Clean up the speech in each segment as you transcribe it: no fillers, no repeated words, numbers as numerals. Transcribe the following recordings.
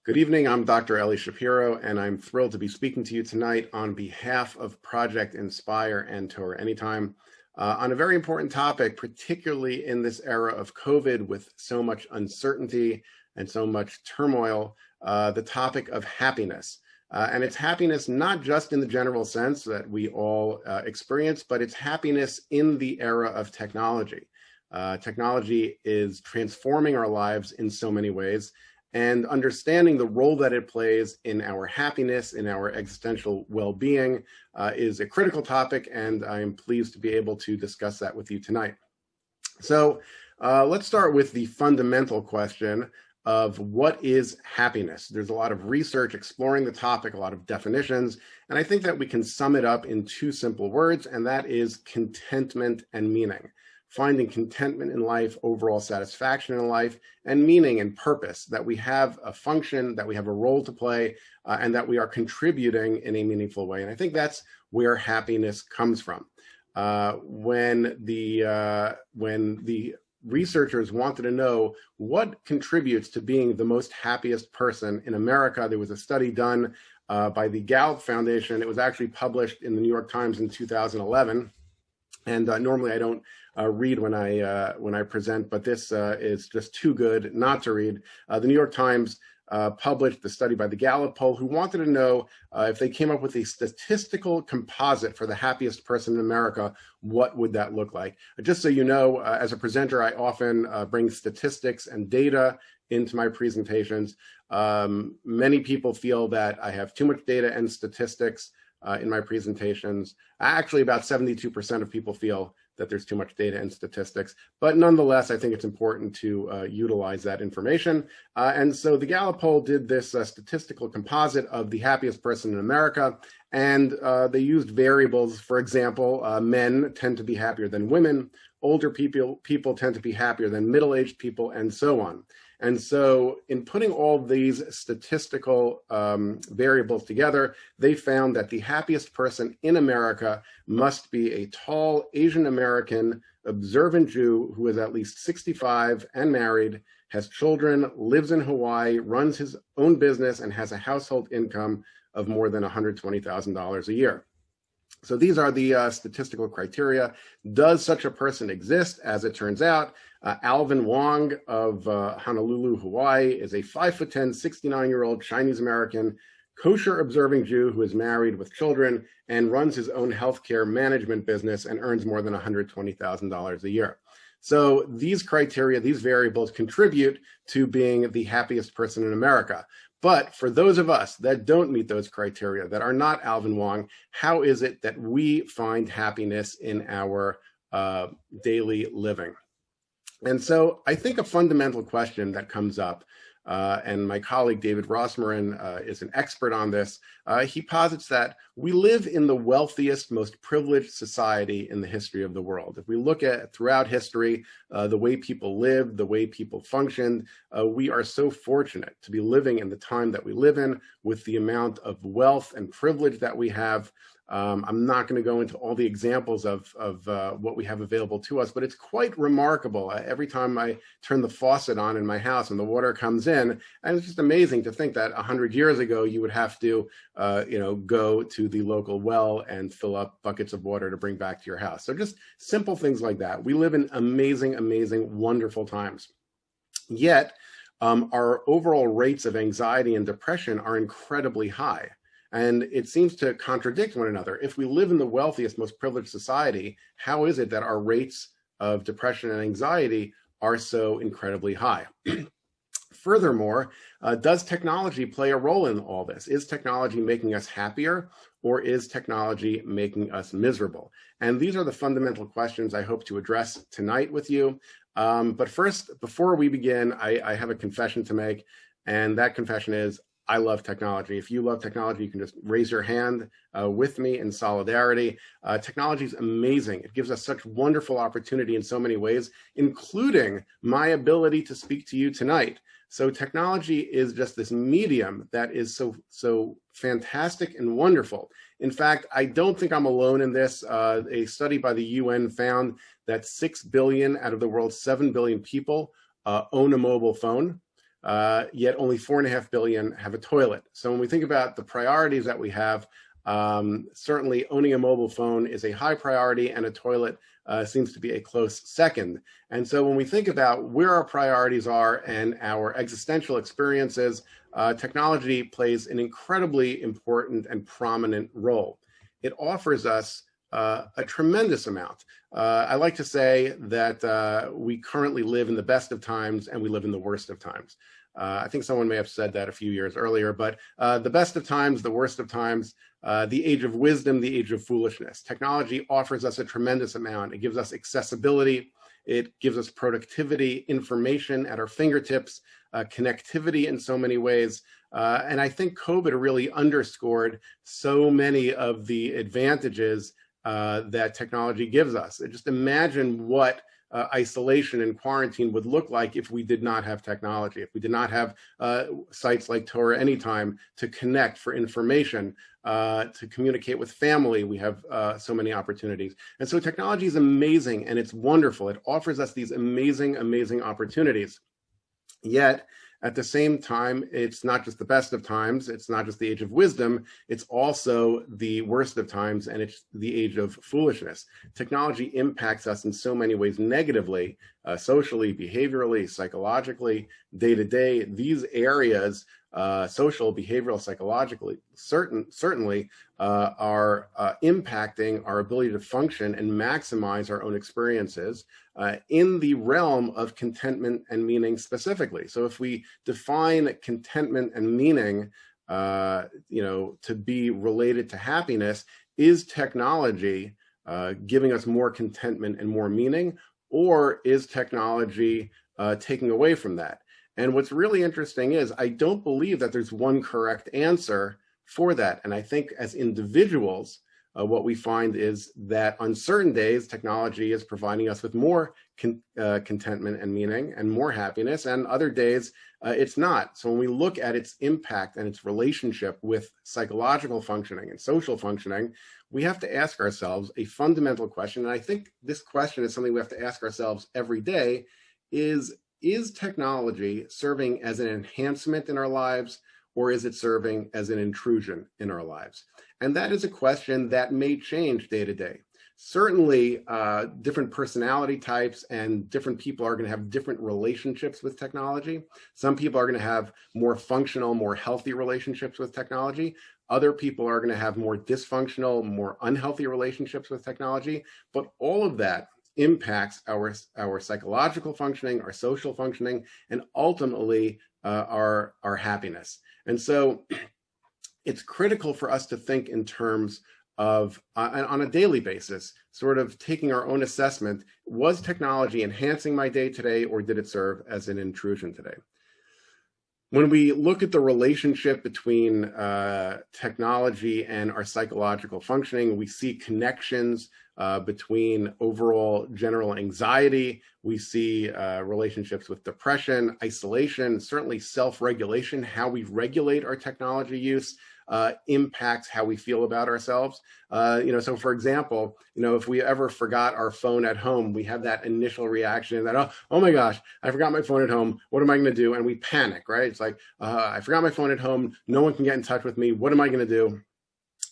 Good evening, I'm Dr. Eli Shapiro, and I'm thrilled to be speaking to you tonight on behalf of Project Inspire and Torah Anytime on a very important topic, particularly in this era of COVID with so much uncertainty and so much turmoil, the topic of happiness. And it's happiness not just in the general sense that we all experience, but it's happiness in the era of technology. Technology is transforming our lives in so many ways, and understanding the role that it plays in our happiness, in our existential well-being is a critical topic, and I am pleased to be able to discuss that with you tonight. So let's start with the fundamental question of what is happiness. There's a lot of research exploring the topic, a lot of definitions, and I think that we can sum it up in two simple words, and that is contentment and meaning. Finding contentment in life, overall satisfaction in life, and meaning and purpose, that we have a function, that we have a role to play, and that we are contributing in a meaningful way. And I think that's where happiness comes from. When the researchers wanted to know what contributes to being the most happiest person in America, there was a study done by the Gallup Foundation. It was actually published in the New York Times in 2011. And normally I don't read when I present, but this is just too good not to read. The New York Times published the study by the Gallup poll, who wanted to know if they came up with a statistical composite for the happiest person in America, what would that look like? Just so you know, as a presenter, I often bring statistics and data into my presentations. Many people feel that I have too much data and statistics in my presentations. Actually, about 72% of people feel that there's too much data and statistics, but nonetheless, I think it's important to utilize that information. And so the Gallup poll did this statistical composite of the happiest person in America, and they used variables. For example, men tend to be happier than women, older people tend to be happier than middle-aged people, and so on. And so in putting all these statistical variables together, they found that the happiest person in America must be a tall Asian American observant Jew who is at least 65 and married, has children, lives in Hawaii, runs his own business, and has a household income of more than $120,000 a year. So these are the statistical criteria. Does such a person exist? As it turns out, Alvin Wong of Honolulu, Hawaii, is a 5'10", 69-year-old Chinese-American kosher observing Jew who is married with children and runs his own healthcare management business and earns more than $120,000 a year. So these criteria, these variables contribute to being the happiest person in America. But for those of us that don't meet those criteria, that are not Alvin Wong, how is it that we find happiness in our daily living? And so I think a fundamental question that comes up, and my colleague David Rossmarin is an expert on this, he posits that we live in the wealthiest, most privileged society in the history of the world. If we look at throughout history, the way people lived, the way people functioned, we are so fortunate to be living in the time that we live in with the amount of wealth and privilege that we have. I'm not going to go into all the examples of what we have available to us, but it's quite remarkable. Every time I turn the faucet on in my house and the water comes in, and it's just amazing to think that 100 years ago you would have to, go to the local well and fill up buckets of water to bring back to your house. So just simple things like that. We live in amazing, amazing, wonderful times. Yet, our overall rates of anxiety and depression are incredibly high. And it seems to contradict one another. If we live in the wealthiest, most privileged society, how is it that our rates of depression and anxiety are so incredibly high? Furthermore, does technology play a role in all this? Is technology making us happier, or is technology making us miserable? And these are the fundamental questions I hope to address tonight with you. But first, before we begin, I have a confession to make, and that confession is, I love technology. If you love technology, you can just raise your hand with me in solidarity. Technology is amazing. It gives us such wonderful opportunity in so many ways, including my ability to speak to you tonight. So technology is just this medium that is so fantastic and wonderful. In fact, I don't think I'm alone in this. A study by the UN found that 6 billion out of the world's 7 billion people own a mobile phone. yet only 4.5 billion have a toilet. So when we think about the priorities that we have, certainly owning a mobile phone is a high priority, and a toilet seems to be a close second. And so when we think about where our priorities are and our existential experiences, technology plays an incredibly important and prominent role. It offers us a tremendous amount. I like to say that we currently live in the best of times and we live in the worst of times. I think someone may have said that a few years earlier, but the best of times, the worst of times, the age of wisdom, the age of foolishness. Technology offers us a tremendous amount. It gives us accessibility. It gives us productivity, information at our fingertips, connectivity in so many ways. And I think COVID really underscored so many of the advantages that technology gives us. Just imagine what isolation and quarantine would look like if we did not have technology, if we did not have sites like Torah Anytime to connect for information, to communicate with family. We have so many opportunities. And so technology is amazing and it's wonderful. It offers us these amazing, amazing opportunities. Yet, at the same time, it's not just the best of times, it's not just the age of wisdom, it's also the worst of times, and it's the age of foolishness. Technology impacts us in so many ways negatively, socially, behaviorally, psychologically, day to day. These areas, social, behavioral, psychologically, certainly are impacting our ability to function and maximize our own experiences in the realm of contentment and meaning specifically. So if we define contentment and meaning, to be related to happiness, is technology giving us more contentment and more meaning, or is technology taking away from that? And what's really interesting is I don't believe that there's one correct answer for that. And I think as individuals, what we find is that on certain days, technology is providing us with more contentment and meaning and more happiness, and other days it's not. So when we look at its impact and its relationship with psychological functioning and social functioning, we have to ask ourselves a fundamental question. And I think this question is something we have to ask ourselves every day: is technology serving as an enhancement in our lives, or is it serving as an intrusion in our lives? And that is a question that may change day to day. Certainly, different personality types and different people are going to have different relationships with technology. Some people are going to have more functional, more healthy relationships with technology. Other people are going to have more dysfunctional, more unhealthy relationships with technology. But all of that impacts our psychological functioning, our social functioning, and ultimately our happiness. And so it's critical for us to think in terms of, on a daily basis, sort of taking our own assessment: was technology enhancing my day today, or did it serve as an intrusion today? When we look at the relationship between technology and our psychological functioning, we see connections between overall general anxiety. We see relationships with depression, isolation, certainly self-regulation. How we regulate our technology use impacts how we feel about ourselves. So for example, if we ever forgot our phone at home, we have that initial reaction that, oh my gosh, I forgot my phone at home. What am I going to do? And we panic, right? It's like, I forgot my phone at home. No one can get in touch with me. What am I going to do?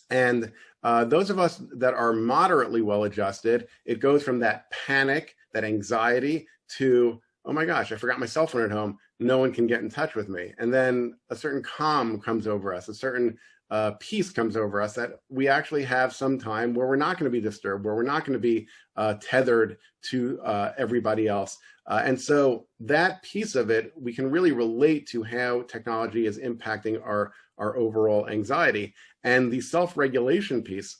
And those of us that are moderately well-adjusted, it goes from that panic, that anxiety, to, oh my gosh, I forgot my cell phone at home. No one can get in touch with me. And then a certain calm comes over us, a certain peace comes over us, that we actually have some time where we're not going to be disturbed, where we're not going to be tethered to everybody else. And so that piece of it, we can really relate to how technology is impacting our overall anxiety. And the self-regulation piece,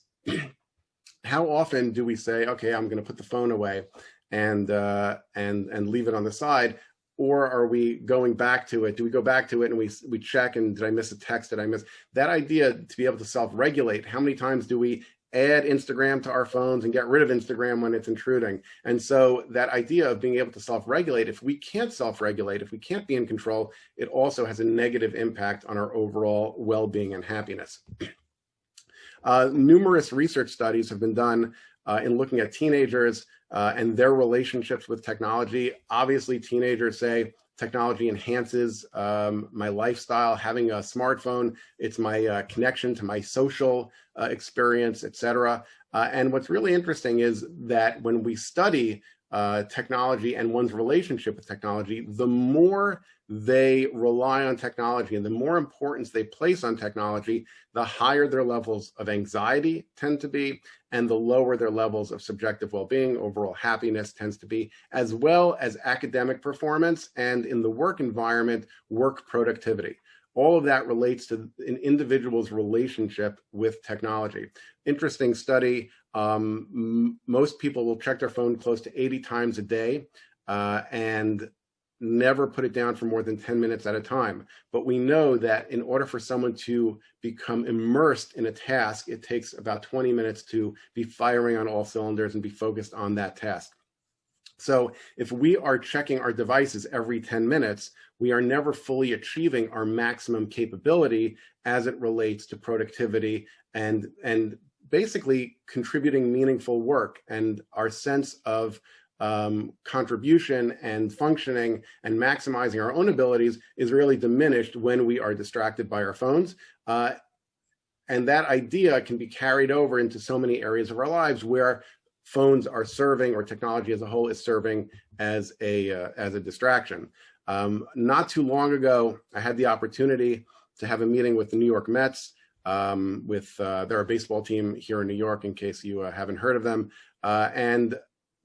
how often do we say, okay, I'm going to put the phone away and leave it on the side? Or are we going back to it? Do we go back to it and we check, and did I miss a text? Did I miss that idea to be able to self-regulate? How many times do we add Instagram to our phones and get rid of Instagram when it's intruding? And so that idea of being able to self-regulate, if we can't self-regulate, if we can't be in control, it also has a negative impact on our overall well-being and happiness. Numerous research studies have been done in looking at teenagers and their relationships with technology. Obviously, teenagers say technology enhances my lifestyle. Having a smartphone, it's my connection to my social experience, etc. And what's really interesting is that when we study technology and one's relationship with technology, the more they rely on technology and the more importance they place on technology, the higher their levels of anxiety tend to be, and the lower their levels of subjective well-being, overall happiness tends to be, as well as academic performance and in the work environment, work productivity. All of that relates to an individual's relationship with technology. Interesting study, most people will check their phone close to 80 times a day and never put it down for more than 10 minutes at a time. But we know that in order for someone to become immersed in a task, it takes about 20 minutes to be firing on all cylinders and be focused on that task. So if we are checking our devices every 10 minutes, we are never fully achieving our maximum capability as it relates to productivity and basically contributing meaningful work, and our sense of contribution and functioning and maximizing our own abilities is really diminished when we are distracted by our phones. And that idea can be carried over into so many areas of our lives where phones are serving, or technology as a whole is serving as a distraction. Not too long ago, I had the opportunity to have a meeting with the New York Mets. They're a baseball team here in New York, in case you haven't heard of them. And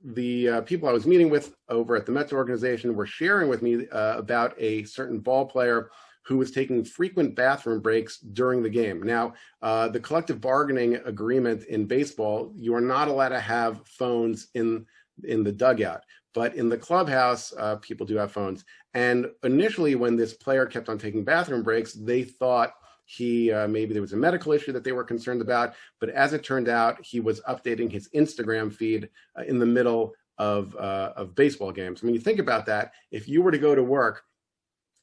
the people I was meeting with over at the Mets organization were sharing with me about a certain ball player who was taking frequent bathroom breaks during the game. Now, the collective bargaining agreement in baseball, you are not allowed to have phones in the dugout, but in the clubhouse, people do have phones. And initially, when this player kept on taking bathroom breaks, they thought maybe there was a medical issue that they were concerned about, but as it turned out, he was updating his Instagram feed in the middle of baseball games. When you think about that, if you were to go to work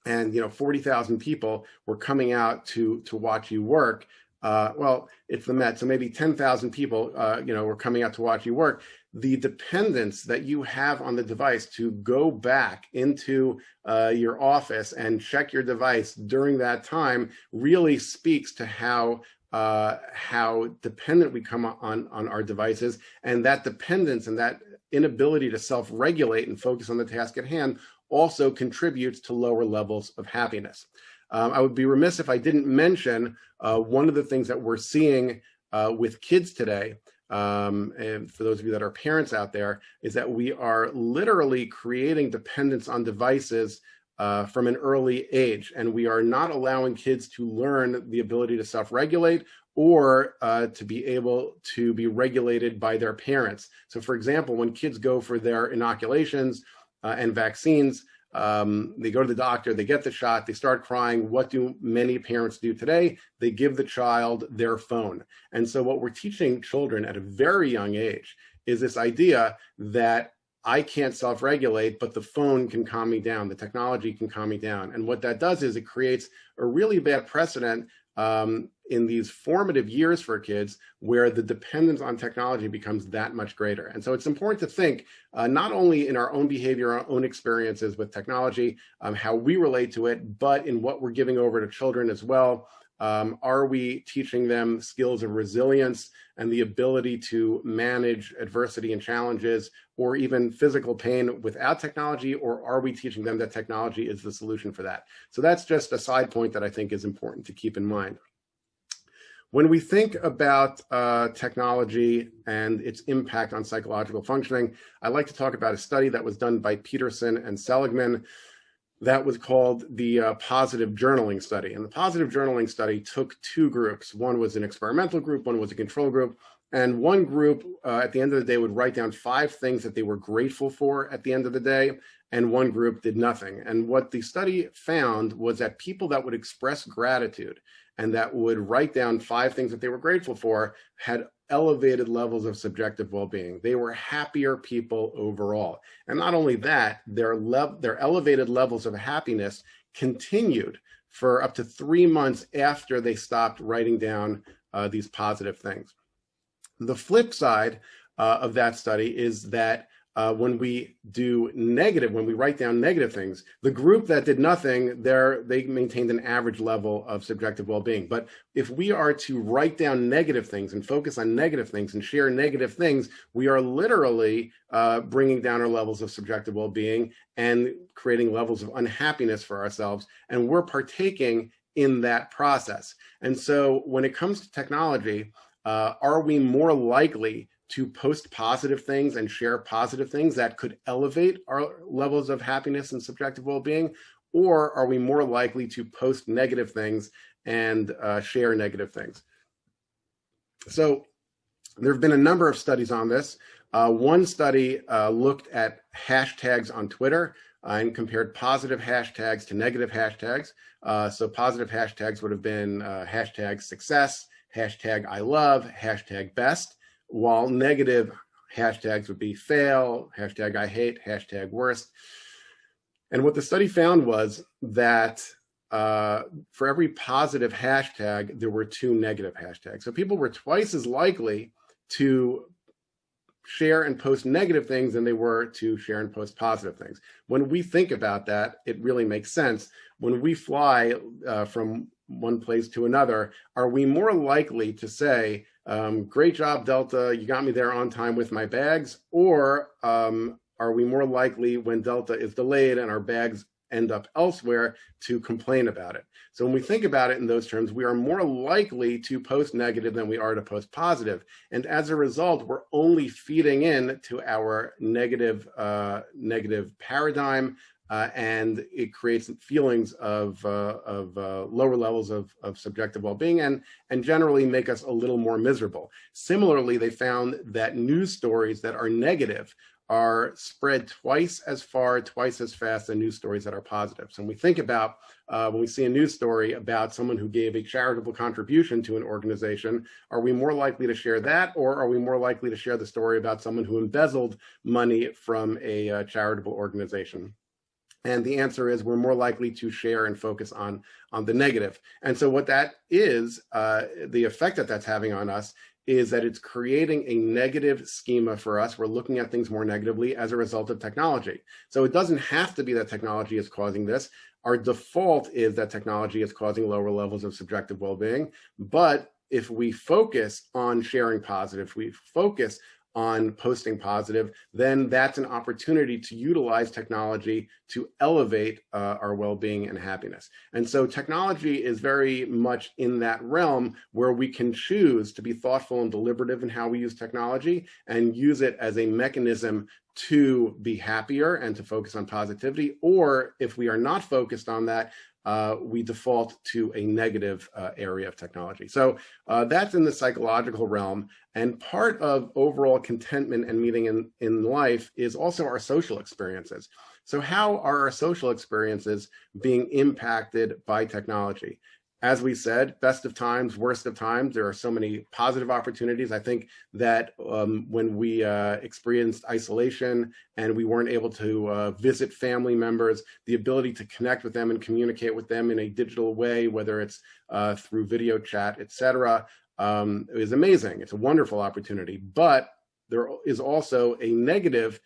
and 40,000 people were coming out to watch you work, well, it's the Mets, so maybe 10,000 people were coming out to watch you work. The dependence that you have on the device to go back into your office and check your device during that time really speaks to how dependent we come on our devices, and that dependence and that inability to self-regulate and focus on the task at hand also contributes to lower levels of happiness. I would be remiss if I didn't mention one of the things that we're seeing with kids today, and for those of you that are parents out there, is that we are literally creating dependence on devices from an early age, and we are not allowing kids to learn the ability to self-regulate or to be able to be regulated by their parents. So for example, when kids go for their inoculations and vaccines, they go to the doctor, they get the shot, they start crying. What do many parents do today? They give the child their phone. And so what we're teaching children at a very young age is this idea that I can't self-regulate, but the phone can calm me down, the technology can calm me down. And what that does is it creates a really bad precedent in these formative years for kids where the dependence on technology becomes that much greater. And so it's important to think not only in our own behavior, our own experiences with technology, how we relate to it, but in what we're giving over to children as well. Are we teaching them skills of resilience and the ability to manage adversity and challenges, or even physical pain without technology, or are we teaching them that technology is the solution for that? So that's just a side point that I think is important to keep in mind. When we think about technology and its impact on psychological functioning, I like to talk about a study that was done by Peterson and Seligman that was called the positive journaling study. And the positive journaling study took two groups. One was an experimental group, one was a control group. And one group at the end of the day would write down 5 things that they were grateful for at the end of the day, and one group did nothing. And what the study found was that people that would express gratitude and that would write down 5 things that they were grateful for had elevated levels of subjective well-being. They were happier people overall. And not only that, their elevated levels of happiness continued for up to 3 months after they stopped writing down these positive things. The flip side of that study is that when we write down negative things, the group that did nothing, they maintained an average level of subjective well-being. But if we are to write down negative things and focus on negative things and share negative things, we are literally bringing down our levels of subjective well-being and creating levels of unhappiness for ourselves. And we're partaking in that process. And so when it comes to technology, are we more likely to post positive things and share positive things that could elevate our levels of happiness and subjective well-being? Or are we more likely to post negative things and share negative things? So there have been a number of studies on this. One study looked at hashtags on Twitter and compared positive hashtags to negative hashtags. So positive hashtags would have been hashtag success, hashtag I love, hashtag best, while negative hashtags would be fail, hashtag I hate, hashtag worst. And what the study found was that for every positive hashtag, there were 2 negative hashtags. So people were twice as likely to share and post negative things than they were to share and post positive things. When we think about that, it really makes sense. When we fly from one place to another, are we more likely to say, great job, Delta, you got me there on time with my bags? Or are we more likely when Delta is delayed and our bags end up elsewhere to complain about it? So when we think about it in those terms, we are more likely to post negative than we are to post positive. And as a result, we're only feeding in to our negative paradigm, and it creates feelings of lower levels of subjective well-being and generally make us a little more miserable. Similarly, they found that news stories that are negative are spread twice as far, twice as fast than news stories that are positive. So when we think about, when we see a news story about someone who gave a charitable contribution to an organization, are we more likely to share that, or are we more likely to share the story about someone who embezzled money from a charitable organization? And the answer is we're more likely to share and focus on the negative. And so what that is, the effect that that's having on us is that it's creating a negative schema for us. We're looking at things more negatively as a result of technology. So it doesn't have to be that technology is causing this. Our default is that technology is causing lower levels of subjective well-being. But if we focus on sharing positive, we focus on posting positive, then that's an opportunity to utilize technology to elevate our well-being and happiness. And so technology is very much in that realm where we can choose to be thoughtful and deliberative in how we use technology and use it as a mechanism to be happier and to focus on positivity. Or if we are not focused on that, we default to a negative area of technology. So that's in the psychological realm. And part of overall contentment and meaning in life is also our social experiences. So how are our social experiences being impacted by technology? As we said, best of times, worst of times, there are so many positive opportunities. I think that when we experienced isolation and we weren't able to visit family members, the ability to connect with them and communicate with them in a digital way, whether it's through video chat, etc., is amazing. It's a wonderful opportunity. But there is also a negative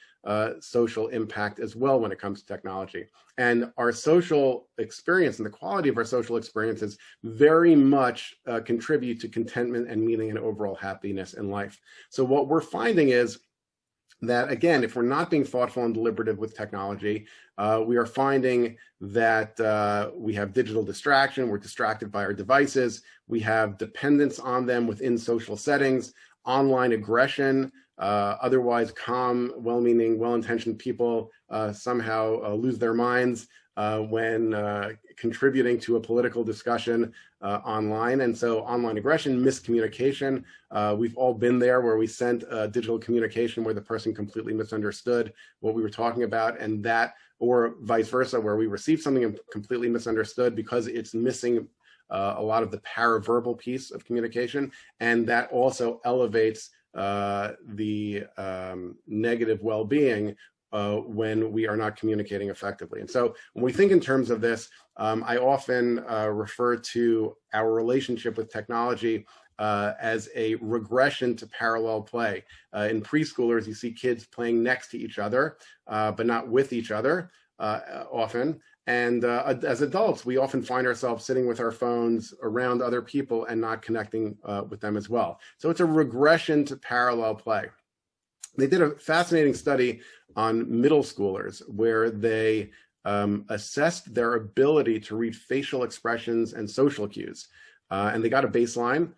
social impact as well when it comes to technology. And our social experience and the quality of our social experiences very much contribute to contentment and meaning and overall happiness in life. So what we're finding is that, again, if we're not being thoughtful and deliberative with technology, we are finding that we have digital distraction, we're distracted by our devices, we have dependence on them within social settings, online aggression, otherwise calm, well-meaning, well-intentioned people somehow lose their minds when contributing to a political discussion online. And so online aggression, miscommunication, we've all been there where we sent digital communication where the person completely misunderstood what we were talking about, and that, or vice versa, where we received something and completely misunderstood because it's missing a lot of the paraverbal piece of communication, and that also elevates the negative well-being when we are not communicating effectively. And so when we think in terms of this, I often refer to our relationship with technology as a regression to parallel play. In preschoolers, you see kids playing next to each other, but not with each other often. And as adults, we often find ourselves sitting with our phones around other people and not connecting with them as well. So it's a regression to parallel play. They did a fascinating study on middle schoolers where they assessed their ability to read facial expressions and social cues. And they got a baseline.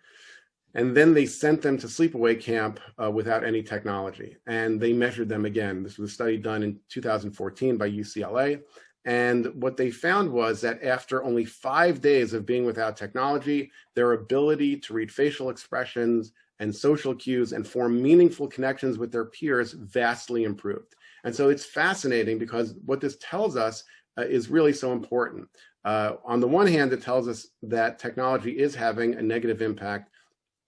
And then they sent them to sleepaway camp without any technology. And they measured them again. This was a study done in 2014 by UCLA. And what they found was that after only 5 days of being without technology, their ability to read facial expressions and social cues and form meaningful connections with their peers vastly improved. And so it's fascinating because what this tells us is really so important. On the one hand, it tells us that technology is having a negative impact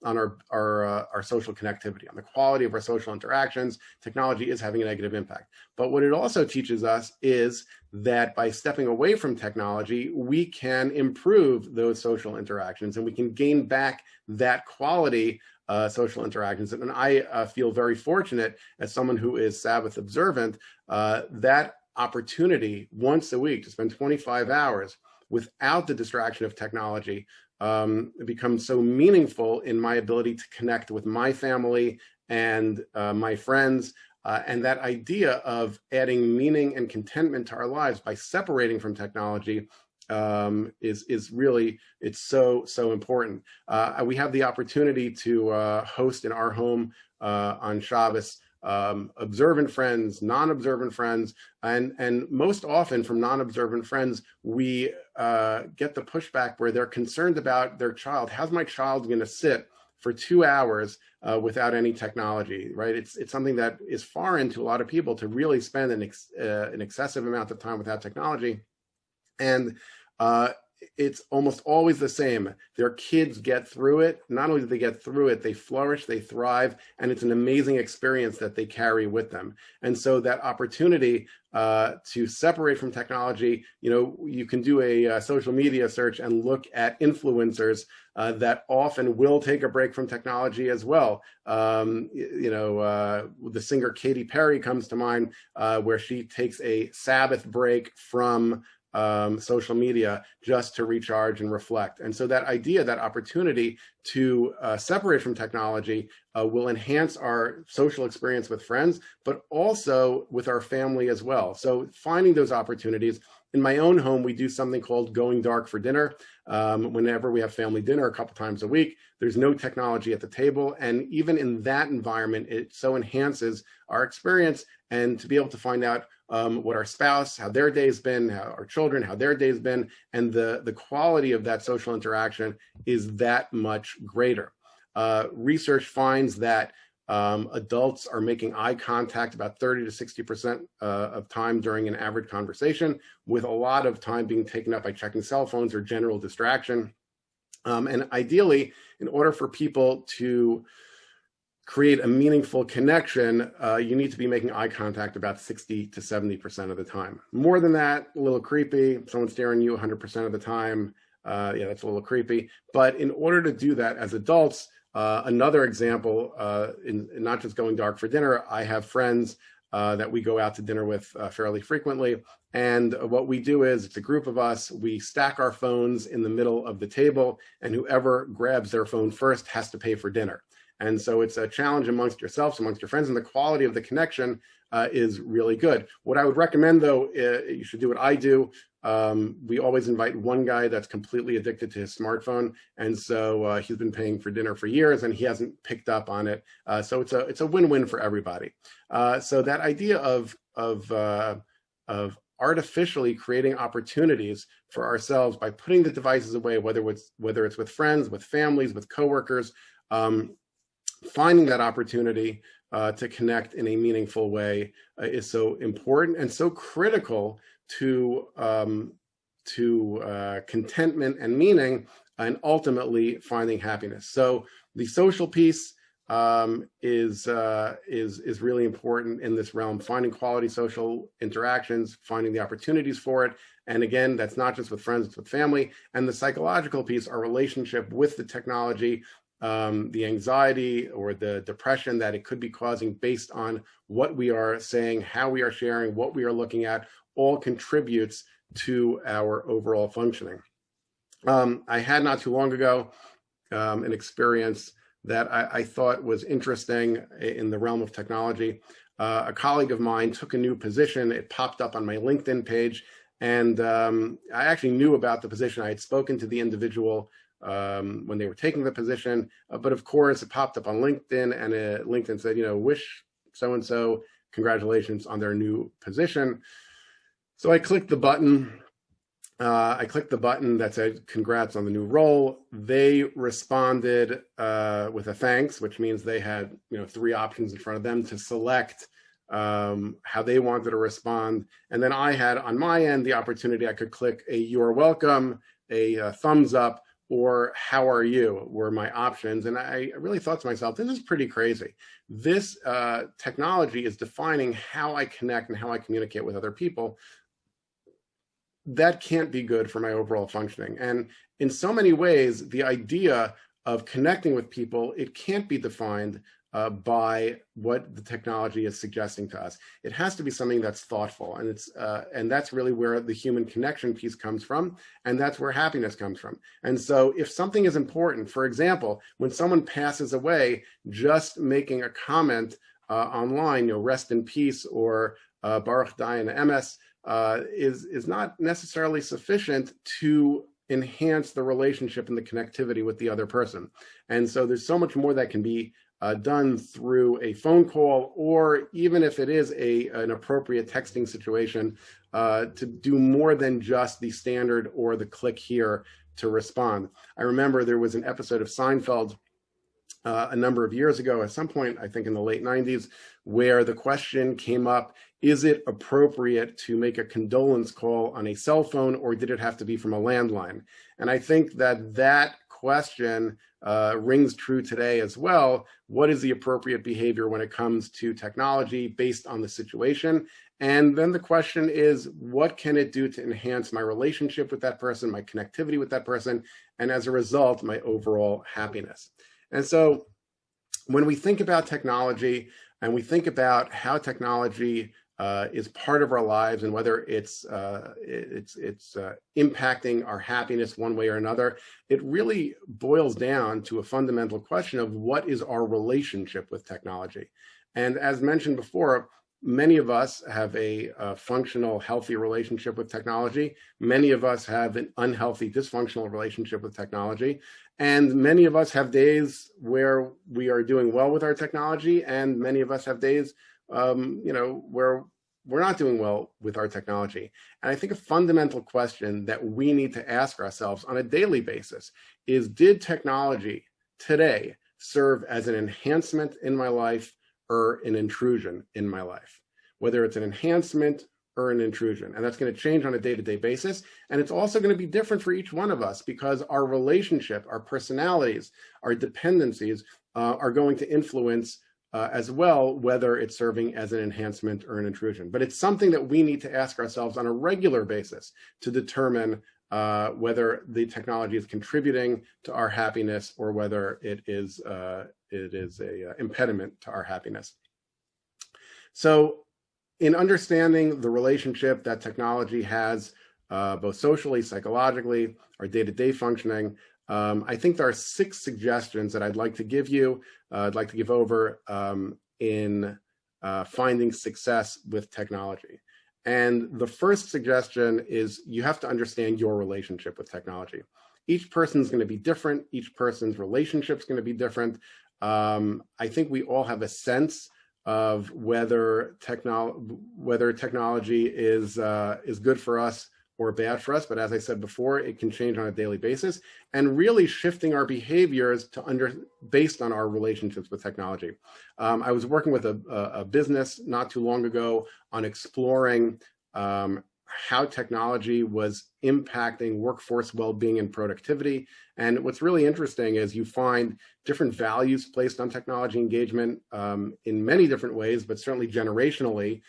on our social connectivity, on the quality of our social interactions. Technology is having a negative impact. But what it also teaches us is that by stepping away from technology, we can improve those social interactions and we can gain back that quality social interactions. And I feel very fortunate as someone who is Sabbath observant, that opportunity once a week to spend 25 hours without the distraction of technology becomes so meaningful in my ability to connect with my family and my friends. And that idea of adding meaning and contentment to our lives by separating from technology is really, it's so important. We have the opportunity to host in our home on Shabbos observant friends, non-observant friends, and most often from non-observant friends, we get the pushback where they're concerned about their child. How's my child going to sit for 2 hours without any technology, right? It's something that is foreign to a lot of people to really spend an excessive amount of time without technology. And it's almost always the same. Their kids get through it. Not only do they get through it, they flourish, they thrive, and it's an amazing experience that they carry with them. And so that opportunity to separate from technology, you can do a social media search and look at influencers that often will take a break from technology as well. The singer Katy Perry comes to mind, where she takes a Sabbath break from social media just to recharge and reflect. And so that idea, that opportunity to separate from technology will enhance our social experience with friends, but also with our family as well. So finding those opportunities. In my own home, we do something called going dark for dinner. Whenever we have family dinner a couple times a week, there's no technology at the table. And even in that environment, it so enhances our experience. And to be able to find out what our spouse, how their day's been, how our children, how their day's been, and the quality of that social interaction is that much greater. Research finds that adults are making eye contact about 30 to 60% of time during an average conversation, with a lot of time being taken up by checking cell phones or general distraction. And ideally, in order for people to create a meaningful connection, you need to be making eye contact about 60 to 70% of the time. More than that, a little creepy. Someone staring at you 100% of the time, yeah, that's a little creepy. But in order to do that as adults, another example, in not just going dark for dinner, I have friends that we go out to dinner with fairly frequently. And what we do is, it's a group of us, we stack our phones in the middle of the table, and whoever grabs their phone first has to pay for dinner. And so it's a challenge amongst yourselves, amongst your friends, and the quality of the connection is really good. What I would recommend, though, you should do what I do. We always invite one guy that's completely addicted to his smartphone, and so he's been paying for dinner for years, and he hasn't picked up on it. So it's a win-win for everybody. So that idea of artificially creating opportunities for ourselves by putting the devices away, whether it's with friends, with families, with coworkers, finding that opportunity to connect in a meaningful way is so important and so critical to contentment and meaning, and ultimately finding happiness. So the social piece, is really important in this realm, finding quality social interactions, finding the opportunities for it. And again, that's not just with friends, it's with family. And the psychological piece, our relationship with the technology, the anxiety or the depression that it could be causing based on what we are saying, how we are sharing, what we are looking at, all contributes to our overall functioning. I had not too long ago an experience that I thought was interesting in the realm of technology. A colleague of mine took a new position. It popped up on my LinkedIn page, and I actually knew about the position. I had spoken to the individual when they were taking the position, but of course it popped up on LinkedIn, and LinkedIn said, you know, wish so-and-so congratulations on their new position. So I clicked the button. That said, congrats on the new role. They responded with a thanks, which means they had, you know, 3 options in front of them to select how they wanted to respond. And then I had on my end the opportunity, I could click a "you're welcome," a thumbs up, or "how are you" were my options. And I really thought to myself, this is pretty crazy. This technology is defining how I connect and how I communicate with other people. That can't be good for my overall functioning. And in so many ways, the idea of connecting with people, it can't be defined by what the technology is suggesting to us. It has to be something that's thoughtful, and that's really where the human connection piece comes from, and that's where happiness comes from. And so if something is important, for example, when someone passes away, just making a comment online, you know, rest in peace, or Baruch Dayan Emes, is not necessarily sufficient to enhance the relationship and the connectivity with the other person. And so there's so much more that can be done through a phone call, or even if it is an appropriate texting situation, to do more than just the standard or the click here to respond. I remember there was an episode of Seinfeld a number of years ago, at some point, I think in the late 90s, where the question came up, is it appropriate to make a condolence call on a cell phone, or did it have to be from a landline? And I think that that question rings true today as well. What is the appropriate behavior when it comes to technology based on the situation? And then the question is, what can it do to enhance my relationship with that person, my connectivity with that person, and as a result, my overall happiness? And so when we think about technology and we think about how technology is part of our lives, and whether it's impacting our happiness one way or another, it really boils down to a fundamental question of what is our relationship with technology. And as mentioned before, many of us have a functional, healthy relationship with technology. Many of us have an unhealthy, dysfunctional relationship with technology. And many of us have days where we are doing well with our technology, and many of us have days where we're not doing well with our technology. And I think a fundamental question that we need to ask ourselves on a daily basis is, did technology today serve as an enhancement in my life or an intrusion in my life? Whether it's an enhancement or an intrusion. And that's going to change on a day-to-day basis. And it's also going to be different for each one of us, because our relationship, our personalities, our dependencies are going to influence as well, whether it's serving as an enhancement or an intrusion. But it's something that we need to ask ourselves on a regular basis to determine whether the technology is contributing to our happiness, or whether it is a impediment to our happiness. So in understanding the relationship that technology has, both socially, psychologically, our day-to-day functioning, I think there are 6 suggestions that I'd like to give you, I'd like to give over in finding success with technology. And the first suggestion is, you have to understand your relationship with technology. Each person's going to be different. Each person's relationship is going to be different. I think we all have a sense of whether technology is good for us or bad for us. But as I said before, it can change on a daily basis, and really shifting our behaviors based on our relationships with technology. I was working with a business not too long ago on exploring how technology was impacting workforce well-being and productivity. And what's really interesting is you find different values placed on technology engagement in many different ways, but certainly generationally.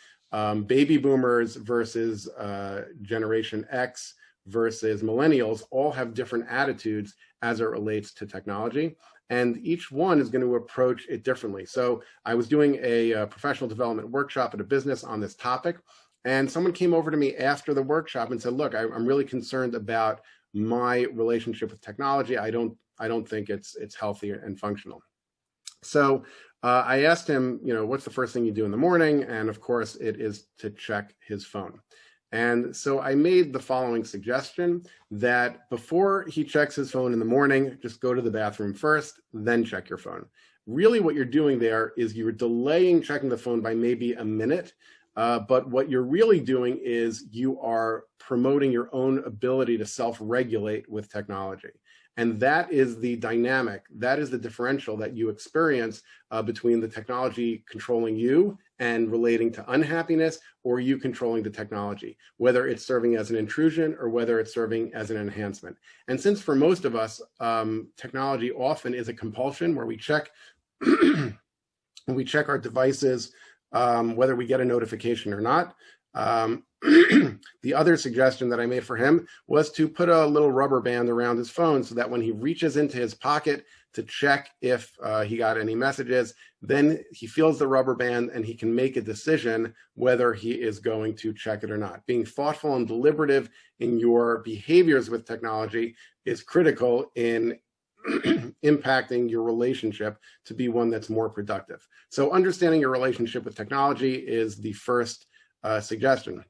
Baby boomers versus Generation X versus millennials all have different attitudes as it relates to technology. And each one is going to approach it differently. So I was doing a professional development workshop at a business on this topic, and someone came over to me after the workshop and said, look, I'm really concerned about my relationship with technology. I don't think it's healthy and functional. So I asked him, what's the first thing you do in the morning? And of course, it is to check his phone. And so I made the following suggestion, that before he checks his phone in the morning, just go to the bathroom first, then check your phone. Really what you're doing there is you're delaying checking the phone by maybe a minute, but what you're really doing is you are promoting your own ability to self-regulate with technology. And that is the dynamic, that is the differential that you experience between the technology controlling you and relating to unhappiness, or you controlling the technology, whether it's serving as an intrusion or whether it's serving as an enhancement. And since for most of us, technology often is a compulsion where we check, our devices, whether we get a notification or not. The other suggestion that I made for him was to put a little rubber band around his phone so that when he reaches into his pocket to check if he got any messages, then he feels the rubber band and he can make a decision whether he is going to check it or not. Being thoughtful and deliberative in your behaviors with technology is critical in impacting your relationship to be one that's more productive. So understanding your relationship with technology is the first suggestion.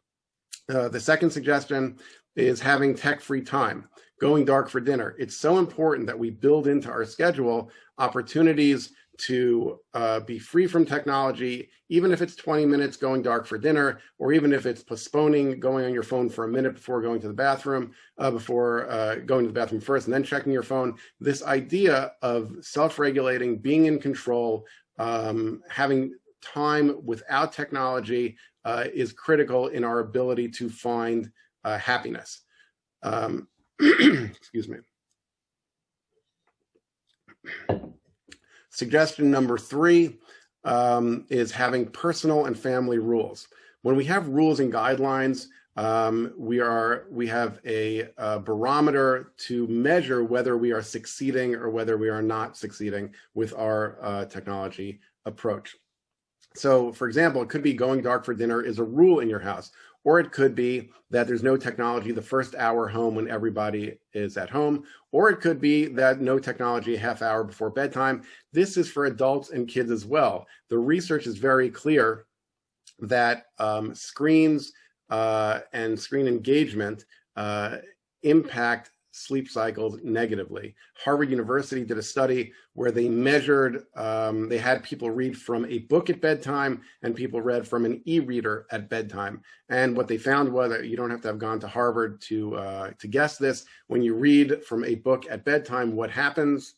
The second suggestion is having tech-free time, going dark for dinner. It's so important that we build into our schedule opportunities to be free from technology, even if it's 20 minutes going dark for dinner, or even if it's postponing going on your phone for a minute before going to the bathroom, going to the bathroom first and then checking your phone. This idea of self-regulating, being in control, having time without technology is critical in our ability to find happiness. Excuse me. Suggestion number 3 is having personal and family rules. When we have rules and guidelines, we have a barometer to measure whether we are succeeding or whether we are not succeeding with our technology approach. So, for example, it could be going dark for dinner is a rule in your house, or it could be that there's no technology the first hour home when everybody is at home, or it could be that no technology a half hour before bedtime. This is for adults and kids as well. The research is very clear that screens and screen engagement impact sleep cycles negatively. Harvard University did a study where they measured, they had people read from a book at bedtime and people read from an e-reader at bedtime. And what they found was that you don't have to have gone to Harvard to guess this. When you read from a book at bedtime, what happens?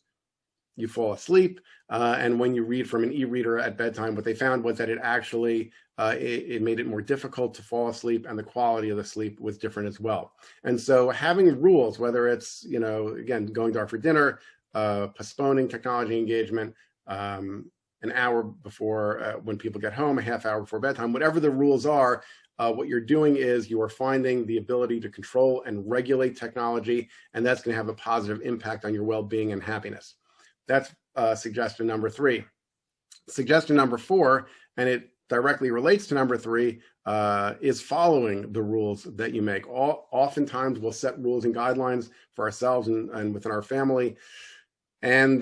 You fall asleep. And when you read from an e-reader at bedtime, what they found was that it actually, it made it more difficult to fall asleep, and the quality of the sleep was different as well. And so having rules, whether it's, again, going dark for dinner, postponing technology engagement, an hour before when people get home, a half hour before bedtime, whatever the rules are, what you're doing is you are finding the ability to control and regulate technology, and that's going to have a positive impact on your well-being and happiness. That's suggestion number 3. Suggestion number 4, and it directly relates to number 3, is following the rules that you make. Oftentimes we'll set rules and guidelines for ourselves and within our family, and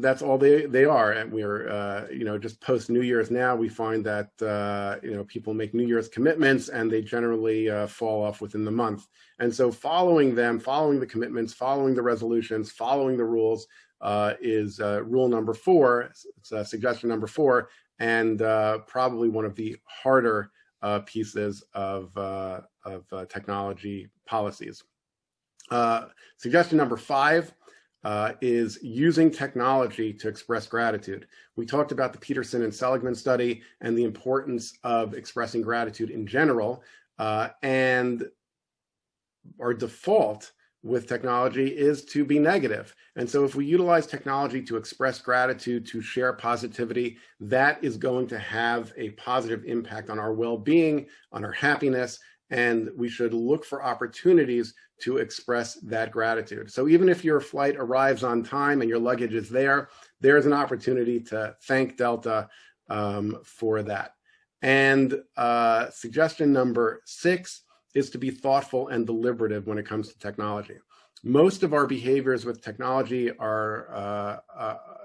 that's all they are. And we're, just post New Year's now, we find that, people make New Year's commitments and they generally fall off within the month. And so following them, following the commitments, following the resolutions, following the rules is rule number 4, it's suggestion number 4, and probably one of the harder pieces of technology policies. Suggestion number 5 is using technology to express gratitude. We talked about the Peterson and Seligman study and the importance of expressing gratitude in general. And our default with technology is to be negative. And so if we utilize technology to express gratitude, to share positivity, that is going to have a positive impact on our well-being, on our happiness, and we should look for opportunities to express that gratitude. So even if your flight arrives on time and your luggage is there, there's an opportunity to thank Delta for that. And suggestion number 6 is to be thoughtful and deliberative when it comes to technology. Most of our behaviors with technology are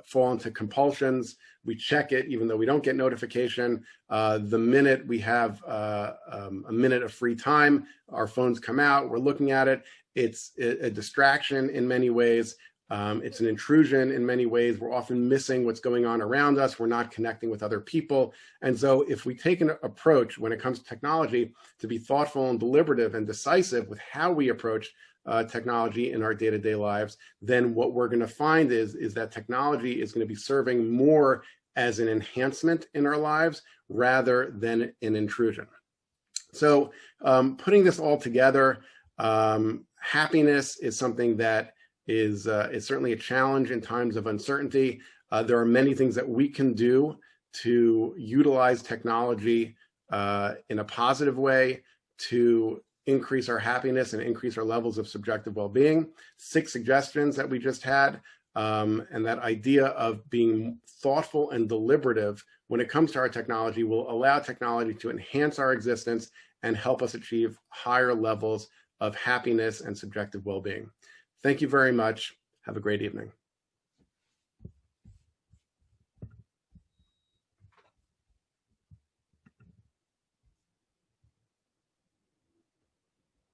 fall into compulsions. We check it even though we don't get notification. The minute we have a minute of free time, our phones come out, we're looking at it. It's a distraction in many ways. It's an intrusion in many ways. We're often missing what's going on around us. We're not connecting with other people. And so if we take an approach when it comes to technology to be thoughtful and deliberative and decisive with how we approach technology in our day-to-day lives, then what we're going to find is that technology is going to be serving more as an enhancement in our lives rather than an intrusion. So putting this all together, happiness is something that is certainly a challenge in times of uncertainty. There are many things that we can do to utilize technology in a positive way to increase our happiness and increase our levels of subjective well-being. 6 suggestions that we just had, and that idea of being thoughtful and deliberative when it comes to our technology will allow technology to enhance our existence and help us achieve higher levels of happiness and subjective well-being. Thank you very much. Have a great evening.